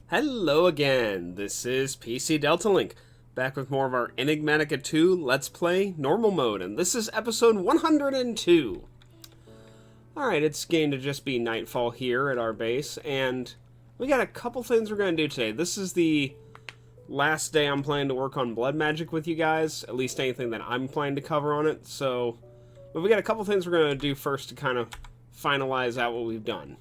Hello again, this is PC Delta Link, back with more of our Enigmatica 2 Let's Play Normal Mode, and this is episode 102. Alright, it's going to just be nightfall here at our base, and we got a couple things we're going to do today. This is the last day I'm planning to work on blood magic with you guys, at least anything that I'm planning to cover on it, but we got a couple things we're going to do first to kind of finalize out what we've done.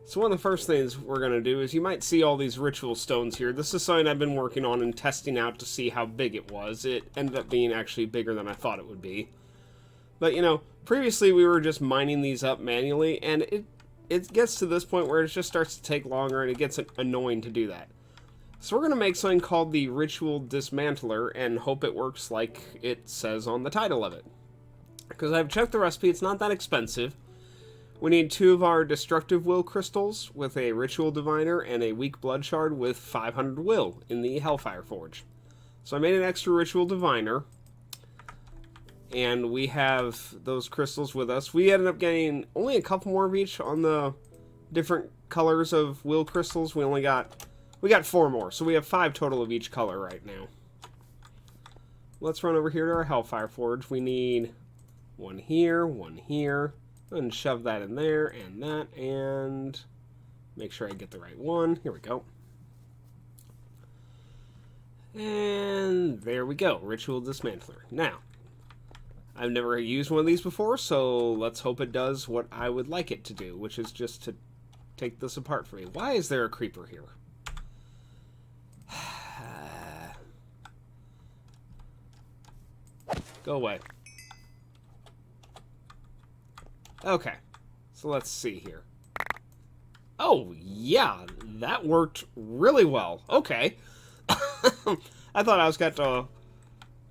So one of the first things we're going to do is, you might see all these ritual stones here. This is something I've been working on and testing out to see how big it was. It ended up being actually bigger than I thought it would be. But, you know, previously we were just mining these up manually, and it gets to this point where it just starts to take longer, and it gets annoying to do that. So we're going to make something called the Ritual Dismantler, and hope it works like it says on the title of it. Because I've checked the recipe, it's not that expensive. We need 2 of our Destructive Will Crystals with a Ritual Diviner and a Weak Blood Shard with 500 Will in the Hellfire Forge. So I made an extra Ritual Diviner, and we have those crystals with us. We ended up getting only a couple more of each on the different colors of Will Crystals. We got 4 more, so we have 5 total of each color right now. Let's run over here to our Hellfire Forge. We need one here, and shove that in there, and that, and make sure I get the right one. Here we go. And there we go, Ritual Dismantler. Now, I've never used one of these before, so let's hope it does what I would like it to do, which is just to take this apart for me. Why is there a creeper here? Go away. Okay, so let's see here. Oh, yeah, that worked really well. Okay. I thought I was got to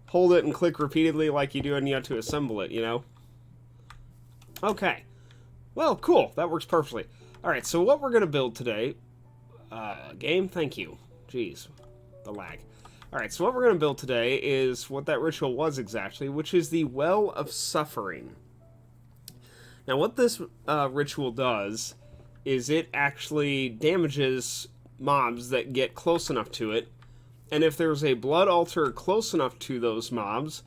hold it and click repeatedly like you do and you have to assemble it, you know? Okay. Well, cool. That works perfectly. Alright, so what we're going to build today... game, thank you. Jeez, the lag. Alright, so what we're going to build today is what that ritual was exactly, which is the Well of Suffering. Now, what this ritual does is it actually damages mobs that get close enough to it, and if there's a blood altar close enough to those mobs,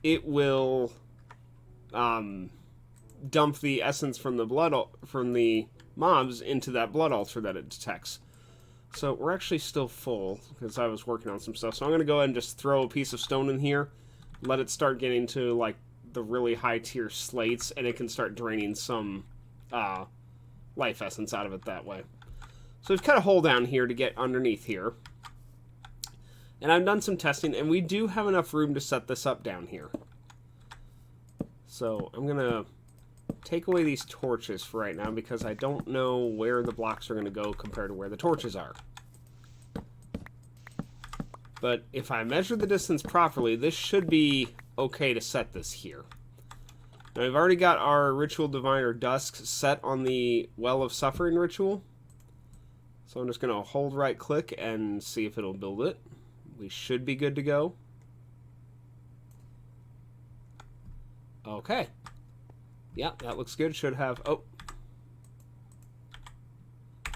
it will dump the essence from the mobs into that blood altar that it detects. So we're actually still full because I was working on some stuff. So I'm going to go ahead and just throw a piece of stone in here, let it start getting to like the really high tier slates, and it can start draining some life essence out of it that way. So we've cut a hole down here to get underneath here, and I've done some testing, and we do have enough room to set this up down here. So I'm gonna take away these torches for right now because I don't know where the blocks are going to go compared to where the torches are. But if I measure the distance properly, this should be okay to set this here. Now, we've already got our Ritual Diviner Dusk set on the Well of Suffering ritual. So I'm just going to hold right click and see if it'll build it. We should be good to go. Okay. Yeah, that looks good. Should have... Oh.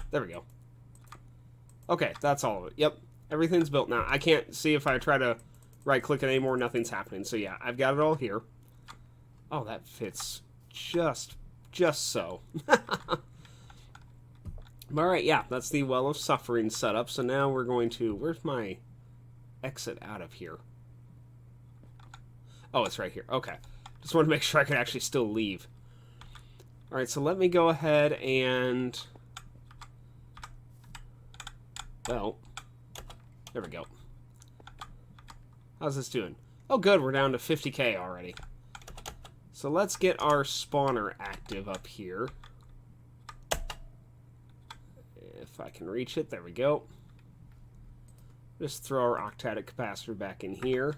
There we go. Okay, that's all of it. Yep. Everything's built now. I can't see if I try to right-click it anymore. Nothing's happening. So yeah, I've got it all here. Oh, that fits just so. Alright, yeah, that's the Well of Suffering setup. So now we're going to... Where's my exit out of here? Oh, it's right here. Okay. Just want to make sure I can actually still leave. Alright, so let me go ahead and... Well... There we go. How's this doing? Oh, good. We're down to 50k already. So let's get our spawner active up here. If I can reach it. There we go. Just throw our octatic capacitor back in here.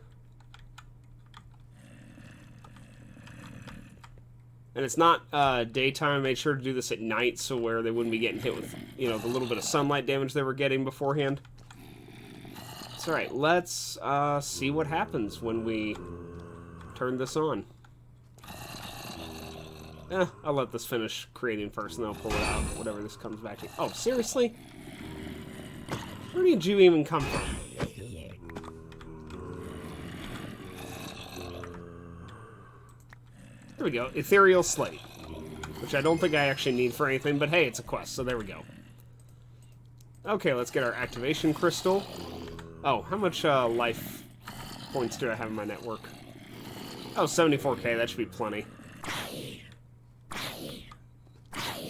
And it's not daytime. I made sure to do this at night so where they wouldn't be getting hit with, you know, the little bit of sunlight damage they were getting beforehand. It's alright, let's see what happens when we turn this on. I'll let this finish creating first, and then I'll pull it out, whatever this comes back to. Oh, seriously? Where did you even come from? There we go. Ethereal Slate. Which I don't think I actually need for anything, but hey, it's a quest, so there we go. Okay, let's get our activation crystal. Oh, how much life points do I have in my network? Oh, 74k, that should be plenty.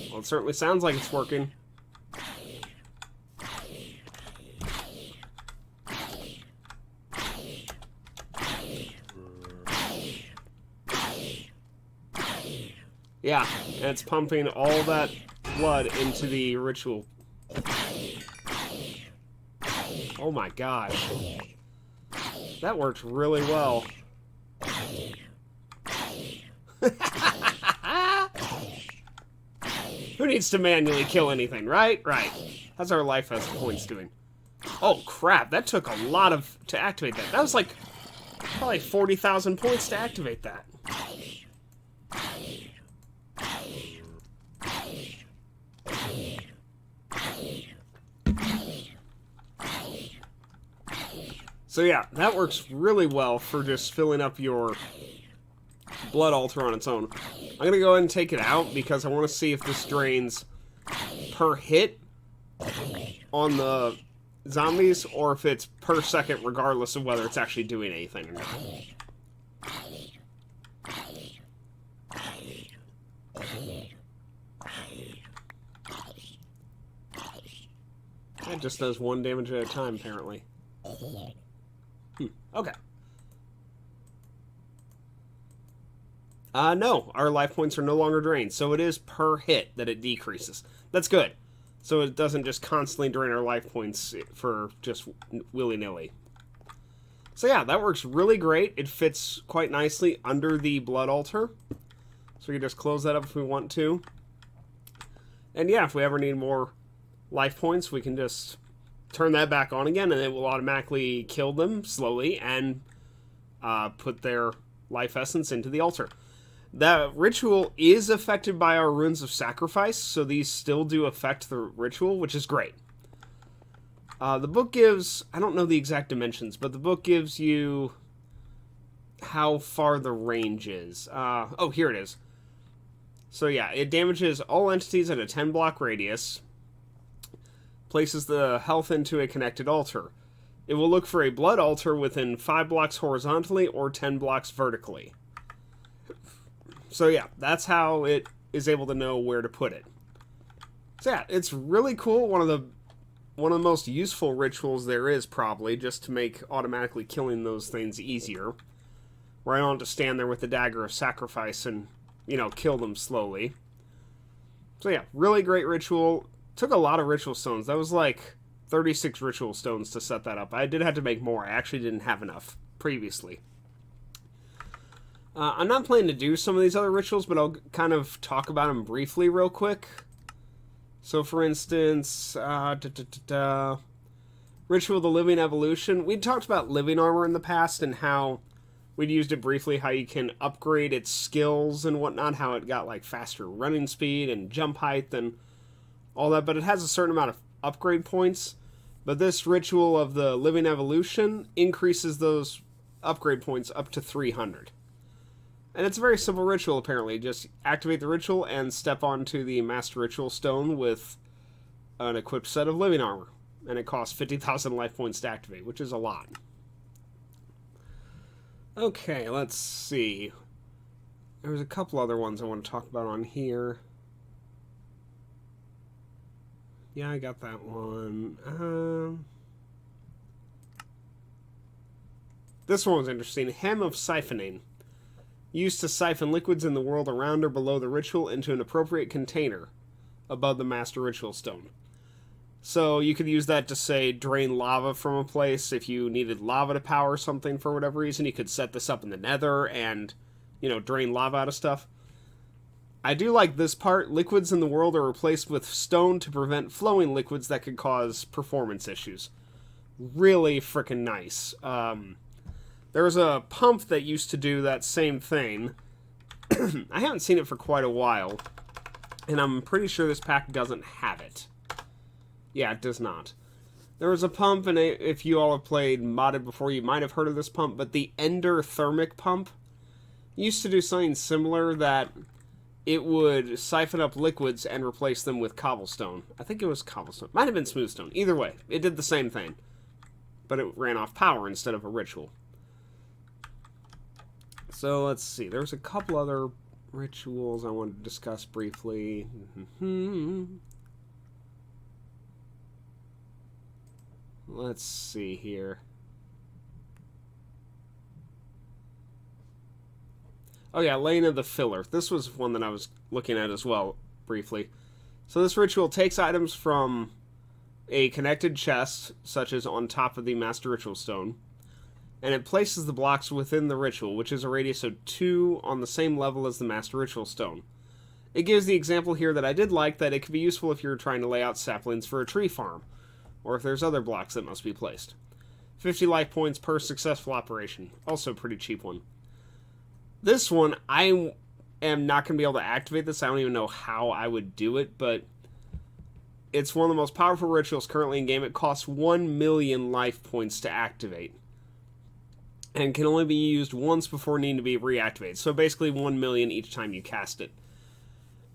Well, it certainly sounds like it's working. Yeah, and it's pumping all that blood into the ritual. Oh my gosh. That worked really well. Who needs to manually kill anything, right? Right. How's our life as points doing? Oh crap, that took a lot to activate that. That was like probably 40,000 points to activate that. So yeah, that works really well for just filling up your blood altar on its own. I'm going to go ahead and take it out because I want to see if this drains per hit on the zombies or if it's per second regardless of whether it's actually doing anything or not. That just does 1 damage at a time apparently. Okay. No, our life points are no longer drained, so it is per hit that it decreases. That's good. So it doesn't just constantly drain our life points for just willy-nilly. So yeah, that works really great. It fits quite nicely under the blood altar. So we can just close that up if we want to. And yeah, if we ever need more life points, we can just turn that back on again, and it will automatically kill them slowly and put their life essence into the altar. The ritual is affected by our runes of sacrifice, so these still do affect the ritual, which is great. The book gives, I don't know the exact dimensions, but the book gives you how far the range is. Oh, here it is. So yeah, it damages all entities at a 10 block radius. Places the health into a connected altar. It will look for a blood altar within 5 blocks horizontally or 10 blocks vertically. So yeah, that's how it is able to know where to put it. So yeah, it's really cool. One of the most useful rituals there is probably, just to make automatically killing those things easier. Where I don't have to stand there with the dagger of sacrifice and, you know, kill them slowly. So yeah, really great ritual. Took a lot of ritual stones. That was like 36 ritual stones to set that up. I did have to make more. I actually didn't have enough previously. I'm not planning to do some of these other rituals, but I'll kind of talk about them briefly real quick. So for instance, Ritual of the Living Evolution. We talked about living armor in the past and how we'd used it briefly, how you can upgrade its skills and whatnot, how it got like faster running speed and jump height and all that, but it has a certain amount of upgrade points. But this Ritual of the Living Evolution increases those upgrade points up to 300. And it's a very simple ritual, apparently. Just activate the ritual and step onto the Master Ritual Stone with an equipped set of living armor. And it costs 50,000 life points to activate, which is a lot. Okay, let's see. There's a couple other ones I want to talk about on here. Yeah, I got that one. This one was interesting. Hem of Siphoning. Used to siphon liquids in the world around or below the ritual into an appropriate container above the Master Ritual Stone. So you could use that to, say, drain lava from a place. If you needed lava to power something for whatever reason, you could set this up in the nether and, you know, drain lava out of stuff. I do like this part. Liquids in the world are replaced with stone to prevent flowing liquids that could cause performance issues. Really freaking nice. There was a pump that used to do that same thing. I haven't seen it for quite a while, and I'm pretty sure this pack doesn't have it. Yeah, it does not. There was a pump, and if you all have played modded before, you might have heard of this pump, but the Ender Thermic Pump used to do something similar that it would siphon up liquids and replace them with cobblestone. I think it was cobblestone. Might have been smoothstone. Either way, it did the same thing. But it ran off power instead of a ritual. So let's see. There's a couple other rituals I wanted to discuss briefly. Let's see here. Oh yeah, Laying of the Filler. This was one that I was looking at as well, briefly. So this ritual takes items from a connected chest, such as on top of the Master Ritual Stone, and it places the blocks within the ritual, which is a radius of 2 on the same level as the Master Ritual Stone. It gives the example here that I did like, that it could be useful if you're trying to lay out saplings for a tree farm, or if there's other blocks that must be placed. 50 life points per successful operation. Also a pretty cheap one. This one, I am not going to be able to activate this. I don't even know how I would do it, but it's one of the most powerful rituals currently in game. It costs 1 million life points to activate, and can only be used once before needing to be reactivated. So basically 1 million each time you cast it.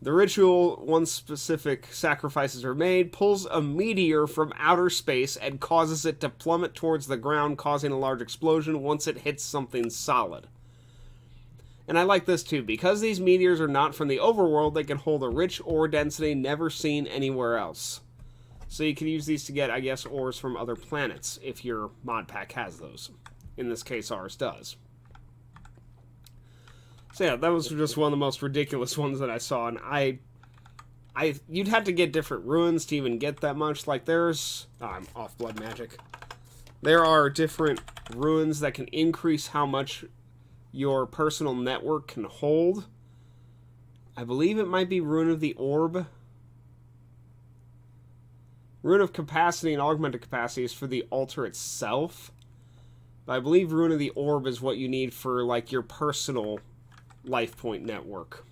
The ritual, once specific sacrifices are made, pulls a meteor from outer space and causes it to plummet towards the ground, causing a large explosion once it hits something solid. And I like this too, because these meteors are not from the overworld, they can hold a rich ore density never seen anywhere else. So you can use these to get, I guess, ores from other planets, if your mod pack has those. In this case, ours does. So yeah, that was just one of the most ridiculous ones that I saw, and you'd have to get different ruins to even get that much. Like there's, I'm off blood magic. There are different ruins that can increase how much your personal network can hold. I believe it might be Rune of the Orb. Rune of Capacity and Augmented Capacity is for the altar itself. But I believe Rune of the Orb is what you need for, like, your personal life point network.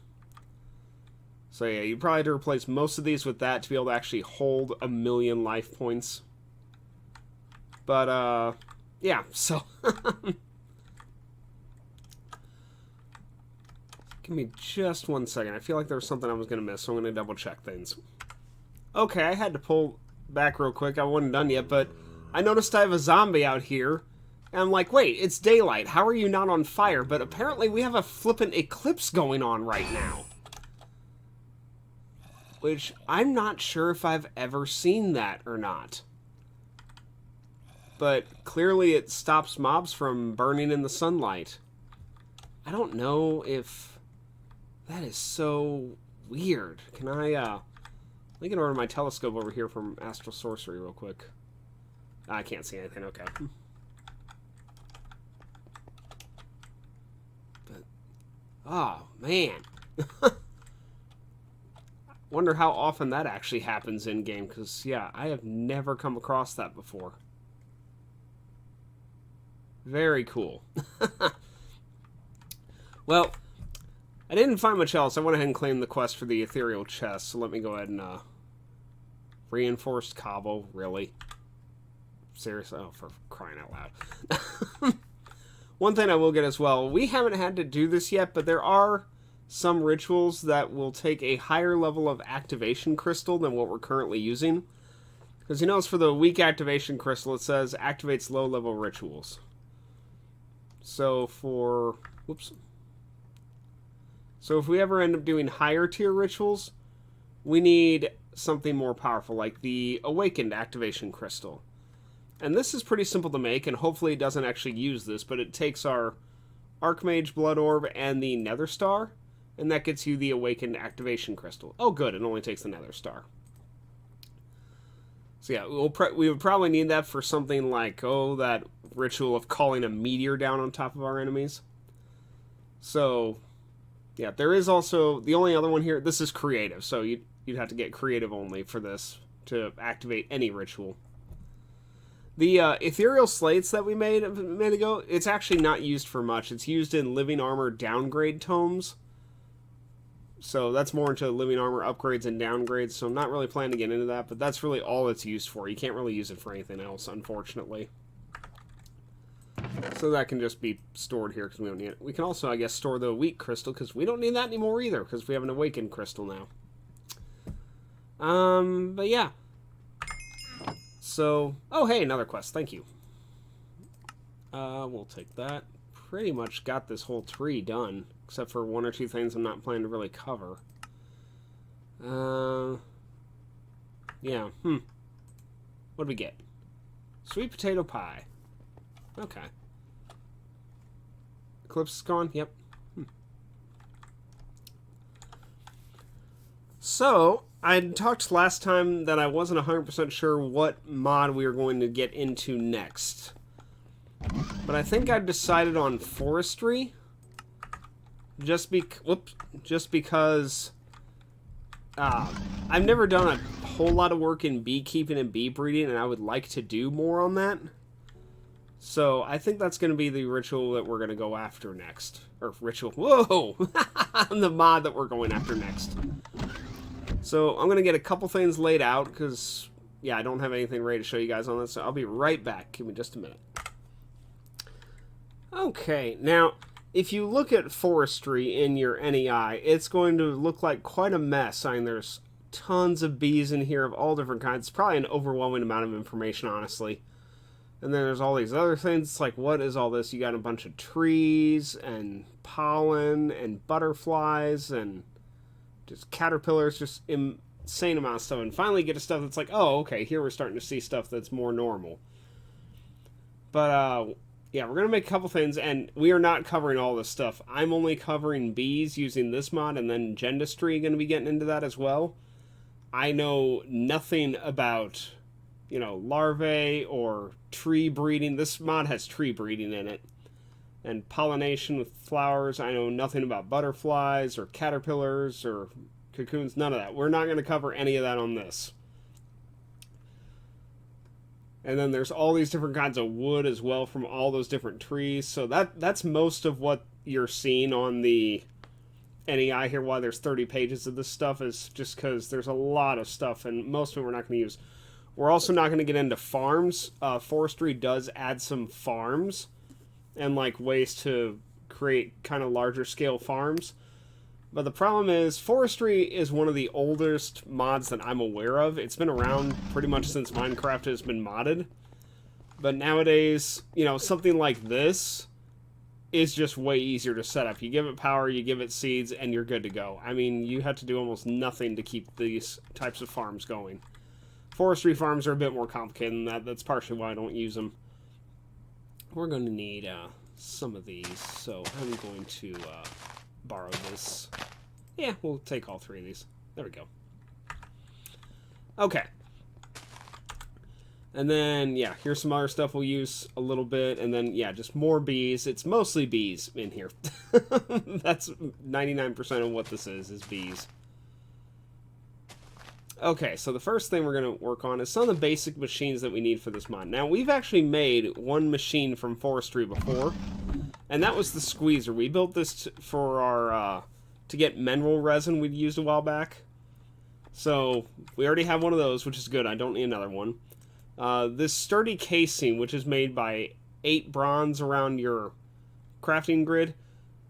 So yeah, you probably have to replace most of these with that to be able to actually hold 1 million life points. But, yeah, so... Give me just 1 second. I feel like there was something I was going to miss, so I'm going to double check things. Okay, I had to pull back real quick. I wasn't done yet, but I noticed I have a zombie out here. And I'm like, wait, it's daylight. How are you not on fire? But apparently we have a flippin' eclipse going on right now. Which I'm not sure if I've ever seen that or not. But clearly it stops mobs from burning in the sunlight. I don't know if... That is so weird. Can I, let me get over my telescope over here from Astral Sorcery real quick. I can't see anything, okay. But, oh, man. Wonder how often that actually happens in-game, because, yeah, I have never come across that before. Very cool. Well... I didn't find much else. I went ahead and claimed the quest for the ethereal chest, so let me go ahead and, reinforced cobble, really? Seriously? Oh, for crying out loud. One thing I will get as well, we haven't had to do this yet, but there are some rituals that will take a higher level of activation crystal than what we're currently using. Because you notice for the weak activation crystal, it says activates low-level rituals. So for... Whoops. So if we ever end up doing higher tier rituals, we need something more powerful, like the Awakened Activation Crystal. And this is pretty simple to make, and hopefully it doesn't actually use this, but it takes our Archmage Blood Orb and the Nether Star, and that gets you the Awakened Activation Crystal. Oh good, it only takes the Nether Star. So yeah, we would probably need that for something like, that ritual of calling a meteor down on top of our enemies. So... yeah, there is also, the only other one here, this is creative, so you'd have to get creative only for this to activate any ritual. The ethereal slates that we made a minute ago, it's actually not used for much. It's used in living armor downgrade tomes, So that's more into living armor upgrades and downgrades, so I'm not really planning to get into that, but that's really all it's used for. You can't really use it for anything else, unfortunately. So that can just be stored here because we don't need it. We can also, I guess, store the weak crystal because we don't need that anymore either because we have an awakened crystal now. But yeah. So, oh hey, another quest. Thank you. We'll take that. Pretty much got this whole tree done, except for one or two things I'm not planning to really cover. Yeah. What did we get? Sweet potato pie. Okay. Eclipse is gone? Yep. So, I talked last time that I wasn't 100% sure what mod we were going to get into next. But I think I've decided on Forestry. Just because I've never done a whole lot of work in beekeeping and bee breeding, and I would like to do more on that. So I think that's going to be the ritual that we're going to go after next. Or ritual. Whoa! The mod that we're going after next. So I'm going to get a couple things laid out because, yeah, I don't have anything ready to show you guys on this. So I'll be right back. Give me just a minute. Okay, now, if you look at Forestry in your NEI, it's going to look like quite a mess. I mean, there's tons of bees in here of all different kinds. It's probably an overwhelming amount of information, honestly. And then there's all these other things. It's like, what is all this? You got a bunch of trees and pollen and butterflies and just caterpillars, just insane amount of stuff. And finally get to stuff that's like, oh, okay, here we're starting to see stuff that's more normal. But, yeah, we're going to make a couple things, and we are not covering all this stuff. I'm only covering bees using this mod, and then Gendistry going to be getting into that as well. I know nothing about, you know, larvae or tree breeding. This mod has tree breeding in it. And pollination with flowers. I know nothing about butterflies or caterpillars or cocoons. None of that. We're not going to cover any of that on this. And then there's all these different kinds of wood as well from all those different trees. So that's most of what you're seeing on the NEI here, why there's 30 pages of this stuff, is just because there's a lot of stuff, and most of it we're not going to use. We're also not going to get into farms. Forestry does add some farms and like ways to create kind of larger scale farms. But the problem is, Forestry is one of the oldest mods that I'm aware of. It's been around pretty much since Minecraft has been modded. But nowadays, you know, something like this is just way easier to set up. You give it power, you give it seeds, and you're good to go. I mean, you have to do almost nothing to keep these types of farms going. Forestry farms are a bit more complicated than that. That's partially why I don't use them. We're going to need some of these, so I'm going to borrow this. Yeah, we'll take all three of these. There we go. Okay. And then, yeah, here's some other stuff we'll use a little bit. And then, yeah, just more bees. It's mostly bees in here. That's 99% of what this is bees. Okay, so the first thing we're going to work on is some of the basic machines that we need for this mod. Now, we've actually made one machine from Forestry before, and that was the squeezer. We built this for our, to get mineral resin we'd used a while back. So, we already have one of those, which is good. I don't need another one. This sturdy casing, which is made by 8 bronze around your crafting grid,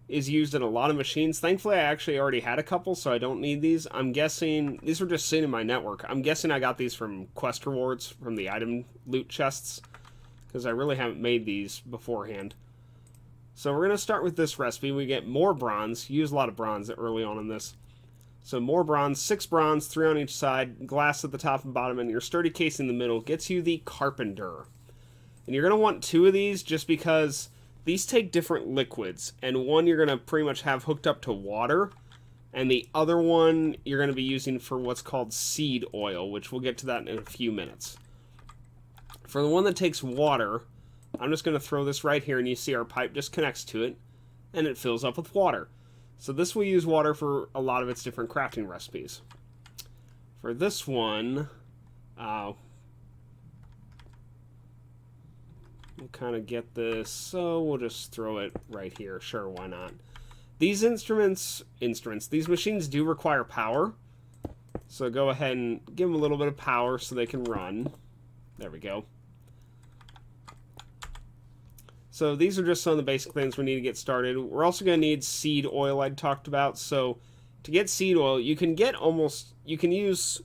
is used in a lot of machines. Thankfully, I actually already had a couple, so I don't need these. I'm guessing, these were just sitting in my network. I'm guessing I got these from quest rewards, from the item loot chests, because I really haven't made these beforehand. So we're going to start with this recipe. We get more bronze. Use a lot of bronze early on in this. So more bronze, 6 bronze, 3 on each side, glass at the top and bottom, and your sturdy case in the middle gets you the carpenter. And you're going to want 2 of these just because these take different liquids, and one you're going to pretty much have hooked up to water, and the other one you're going to be using for what's called seed oil, which we'll get to that in a few minutes. For the one that takes water, I'm just going to throw this right here, and you see our pipe just connects to it, and it fills up with water. So this will use water for a lot of its different crafting recipes. For this one, we'll kind of get this, so we'll just throw it right here. Sure, why not? These these machines do require power. So go ahead and give them a little bit of power so they can run. There we go. So these are just some of the basic things we need to get started. We're also going to need seed oil I talked about. So to get seed oil, you can use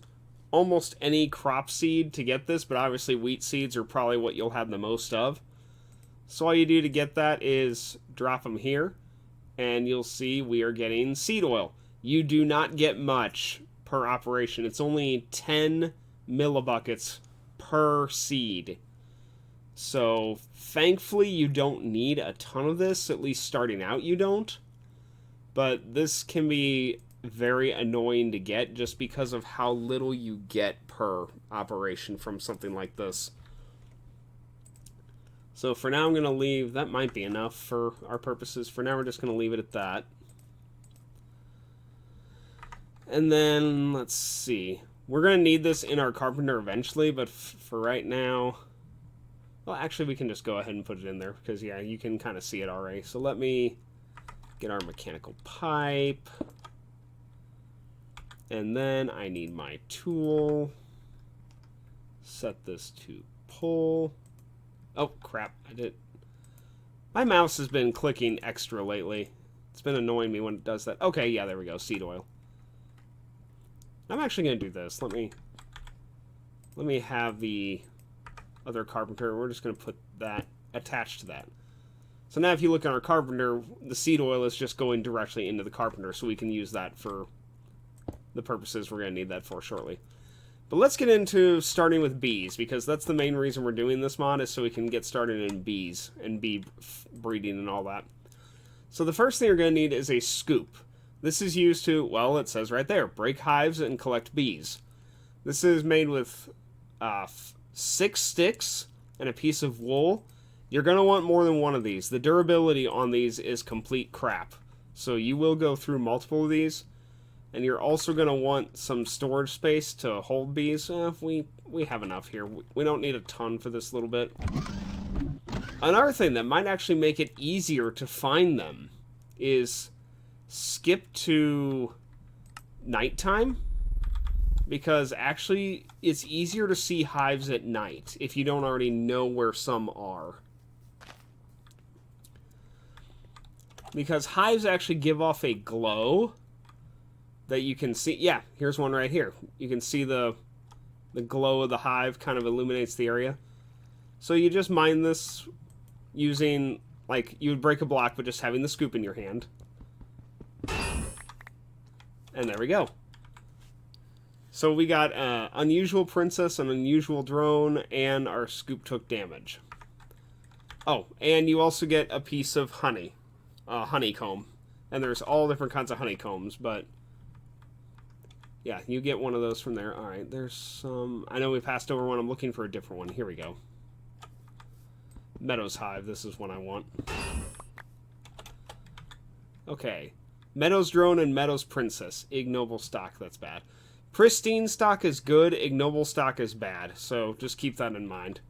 almost any crop seed to get this, but obviously wheat seeds are probably what you'll have the most of. So all you do to get that is drop them here, and you'll see we are getting seed oil. You do not get much per operation. It's only 10 millibuckets per seed. So thankfully you don't need a ton of this, at least starting out you don't. But this can be very annoying to get just because of how little you get per operation from something like this. So for now I'm going to leave, that might be enough for our purposes. For now we're just going to leave it at that. And then, let's see. We're going to need this in our carpenter eventually, but for right now... Well, actually we can just go ahead and put it in there, because yeah, you can kind of see it already. So let me get our mechanical pipe. And then I need my tool. Set this to pull. Oh, crap. My mouse has been clicking extra lately. It's been annoying me when it does that. Okay, yeah, there we go. Seed oil. I'm actually going to do this. Let me have the other carpenter. We're just going to put that attached to that. So now if you look on our carpenter, the seed oil is just going directly into the carpenter, so we can use that for the purposes we're going to need that for shortly. But let's get into starting with bees, because that's the main reason we're doing this mod, is so we can get started in bees and bee breeding and all that. So the first thing you're going to need is a scoop. This is used to, well, it says right there, break hives and collect bees. This is made with 6 sticks and a piece of wool. You're going to want more than one of these. The durability on these is complete crap. So you will go through multiple of these. And you're also going to want some storage space to hold bees. We have enough here. We don't need a ton for this little bit. Another thing that might actually make it easier to find them is skip to nighttime. Because actually, it's easier to see hives at night if you don't already know where some are. Because hives actually give off a glow that you can see. Yeah, here's one right here. You can see the glow of the hive kind of illuminates the area. So you just mine this using, like, you would break a block, but just having the scoop in your hand. And there we go. So we got unusual princess, an unusual drone, and our scoop took damage. Oh, and you also get a piece of honey, honeycomb. And there's all different kinds of honeycombs, but yeah, you get one of those from there. All right, there's some... I know we passed over one. I'm looking for a different one. Here we go. Meadows Hive. This is one I want. Okay. Meadows Drone and Meadows Princess. Ignoble stock. That's bad. Pristine stock is good. Ignoble stock is bad. So just keep that in mind.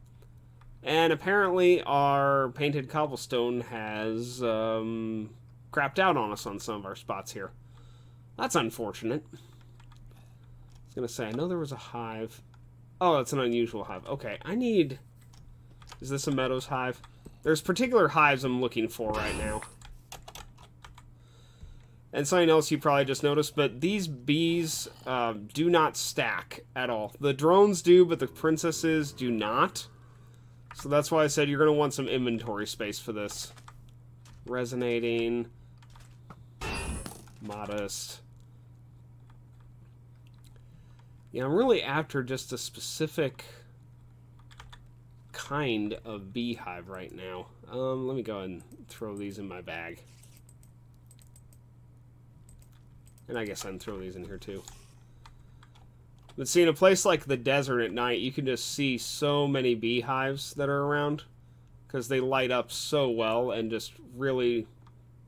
And apparently our painted cobblestone has crapped out on us on some of our spots here. That's unfortunate. I was going to say, I know there was a hive. Oh, it's an unusual hive. Okay, I need... Is this a Meadows hive? There's particular hives I'm looking for right now. And something else you probably just noticed, but these bees do not stack at all. The drones do, but the princesses do not. So that's why I said you're going to want some inventory space for this. Resonating. Modest. Yeah, I'm really after just a specific kind of beehive right now. Let me go ahead and throw these in my bag. And I guess I can throw these in here too. But see, in a place like the desert at night, you can just see so many beehives that are around. Because they light up so well and just really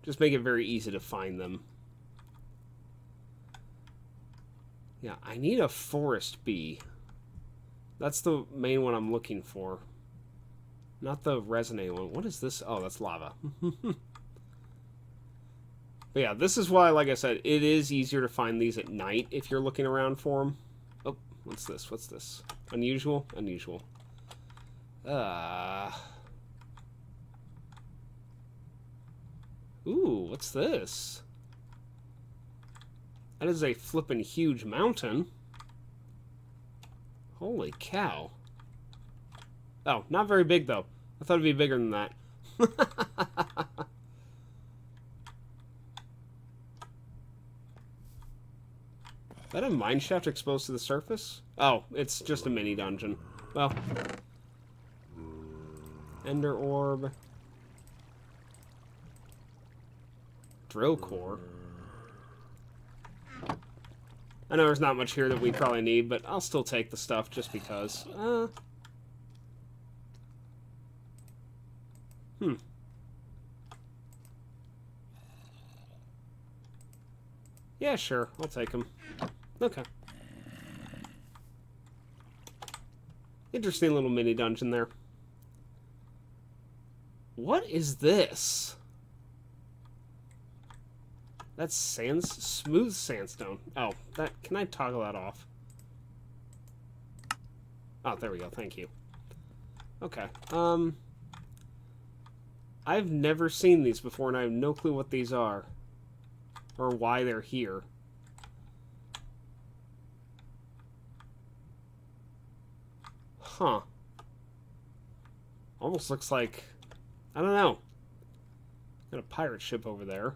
just make it very easy to find them. Yeah, I need a forest bee. That's the main one I'm looking for. Not the resonate one. What is this? Oh, that's lava. But yeah, this is why, like I said, it is easier to find these at night if you're looking around for them. Oh, what's this? What's this? Unusual? Unusual. Ooh, what's this? That is a flippin' huge mountain. Holy cow. Oh, not very big, though. I thought it'd be bigger than that. Is that a mine shaft exposed to the surface? Oh, it's just a mini dungeon. Well. Ender orb. Drill core. I know there's not much here that we probably need, but I'll still take the stuff just because. Yeah, sure. I'll take them. Okay. Interesting little mini dungeon there. What is this? That's smooth sandstone. Oh, that, can I toggle that off? Oh, there we go. Thank you. Okay. I've never seen these before, and I have no clue what these are. Or why they're here. Huh. Almost looks like... I don't know. Got a pirate ship over there.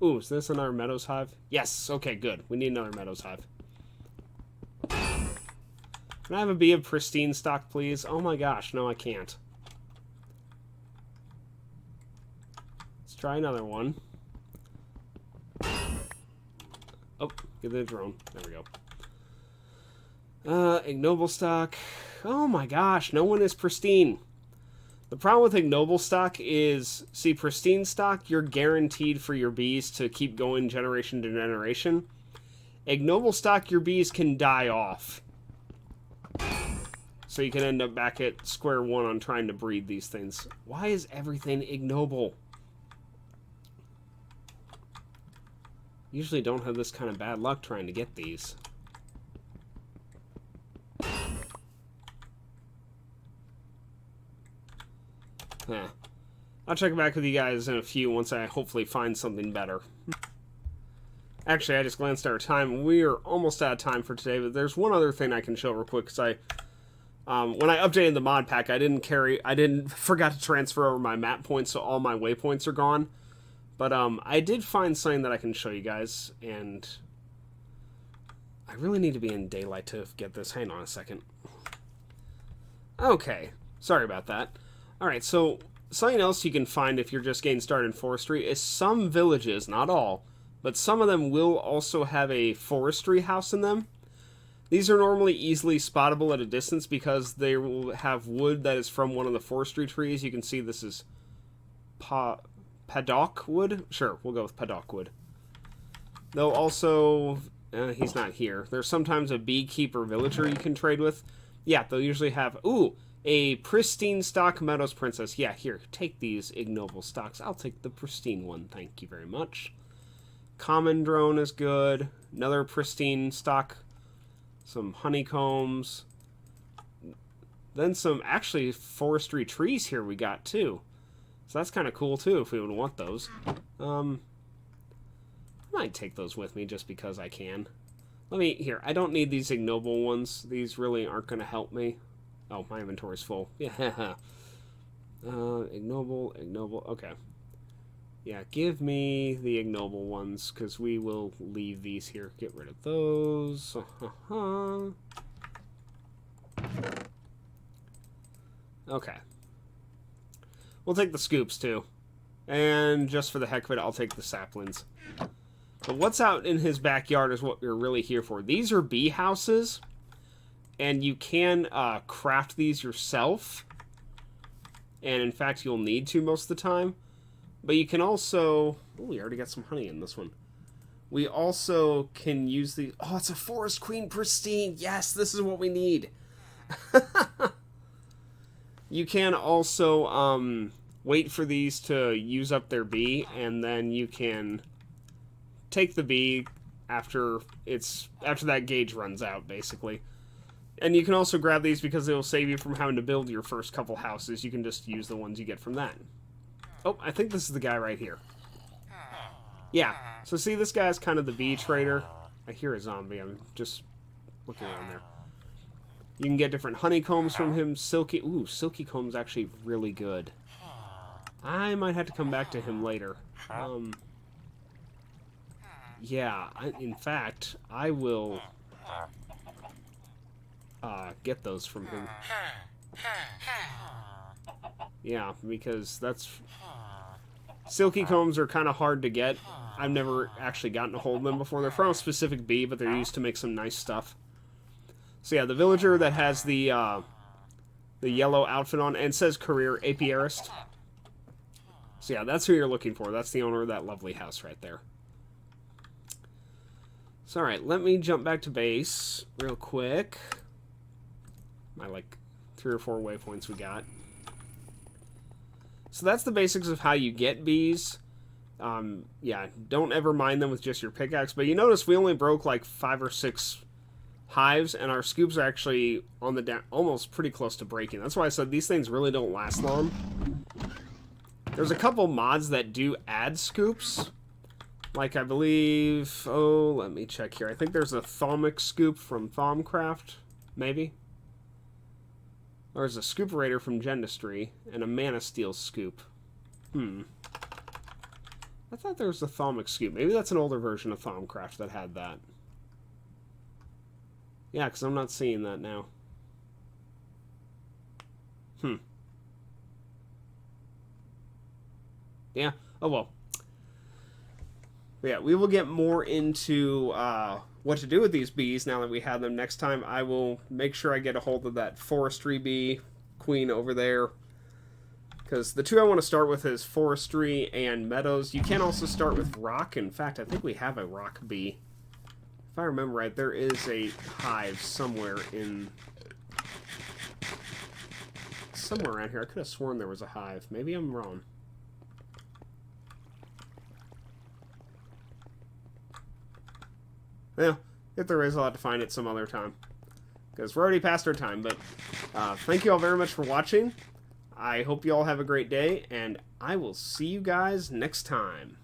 Ooh, is this another Meadows Hive? Yes, okay, good. We need another Meadows Hive. Can I have a bee of pristine stock, please? Oh my gosh, no I can't. Let's try another one. Oh, get the drone. There we go. Ignoble stock. Oh my gosh, no one is pristine. The problem with ignoble stock is, see, pristine stock, you're guaranteed for your bees to keep going generation to generation. Ignoble stock, your bees can die off. So you can end up back at square one on trying to breed these things. Why is everything ignoble? Usually don't have this kind of bad luck trying to get these. Yeah. I'll check back with you guys in a few once I hopefully find something better. Actually, I just glanced at our time. We are almost out of time for today, but there's one other thing I can show real quick, because when I updated the mod pack, I forgot to transfer over my map points, so all my waypoints are gone. But I did find something that I can show you guys, and I really need to be in daylight to get this. Hang on a second. Okay, sorry about that. Alright, so something else you can find if you're just getting started in forestry is some villages, not all, but some of them will also have a forestry house in them. These are normally easily spottable at a distance because they will have wood that is from one of the forestry trees. You can see this is paddock wood. Sure, we'll go with paddock wood. They'll also... he's not here. There's sometimes a beekeeper villager you can trade with. Yeah, they'll usually have... Ooh! A pristine stock Meadows Princess. Yeah, here, take these ignoble stocks. I'll take the pristine one, thank you very much. Common drone is good. Another pristine stock. Some honeycombs. Then some, actually, forestry trees here we got, too. So that's kind of cool, too, if we would want those. I might take those with me just because I can. Here, I don't need these ignoble ones. These really aren't going to help me. Oh, my inventory's full. Yeah. Ignoble, okay. Yeah, give me the ignoble ones, because we will leave these here. Get rid of those. Okay. We'll take the scoops, too. And just for the heck of it, I'll take the saplings. But what's out in his backyard is what we're really here for. These are bee houses. And you can craft these yourself. And in fact, you'll need to most of the time. But you can also... Oh, we already got some honey in this one. We also can use the... Oh, it's a Forest Queen Pristine. Yes, this is what we need. You can also wait for these to use up their bee, and then you can take the bee after that gauge runs out, basically. And you can also grab these because they will save you from having to build your first couple houses. You can just use the ones you get from that. Oh, I think this is the guy right here. Yeah, so see, this guy's kind of the bee trader. I hear a zombie. I'm just looking around there. You can get different honeycombs from him. Silky comb's actually really good. I might have to come back to him later. Yeah, in fact, I will get those from him. Yeah, because silky combs are kind of hard to get. I've never actually gotten a hold of them before. They're from a specific bee, but they're used to make some nice stuff. So yeah, the villager that has the yellow outfit on, and says career apiarist. So yeah, that's who you're looking for. That's the owner of that lovely house right there. So alright, let me jump back to base real quick. My, like, 3 or 4 waypoints we got. So that's the basics of how you get bees. Yeah, don't ever mine them with just your pickaxe. But you notice we only broke like 5 or 6 hives, and our scoops are actually on the down, almost pretty close to breaking. That's why I said these things really don't last long. There's a couple mods that do add scoops. Like, I believe... Oh, let me check here. I think there's a Thaumic scoop from Thaumcraft, maybe? There's a Scooperator from Gendustry, and a Mana Steel scoop. I thought there was a Thaumic scoop. Maybe that's an older version of Thaumcraft that had that. Yeah, because I'm not seeing that now. Yeah, oh well. But yeah, we will get more into what to do with these bees now that we have them. Next time, I will make sure I get a hold of that Forestry bee queen over there. Because the two I want to start with is Forestry and Meadows. You can also start with Rock. In fact, I think we have a Rock bee. If I remember right, there is a hive somewhere around here. I could have sworn there was a hive. Maybe I'm wrong. Well, if there is, I'll have to find it some other time. Because we're already past our time. But thank you all very much for watching. I hope you all have a great day. And I will see you guys next time.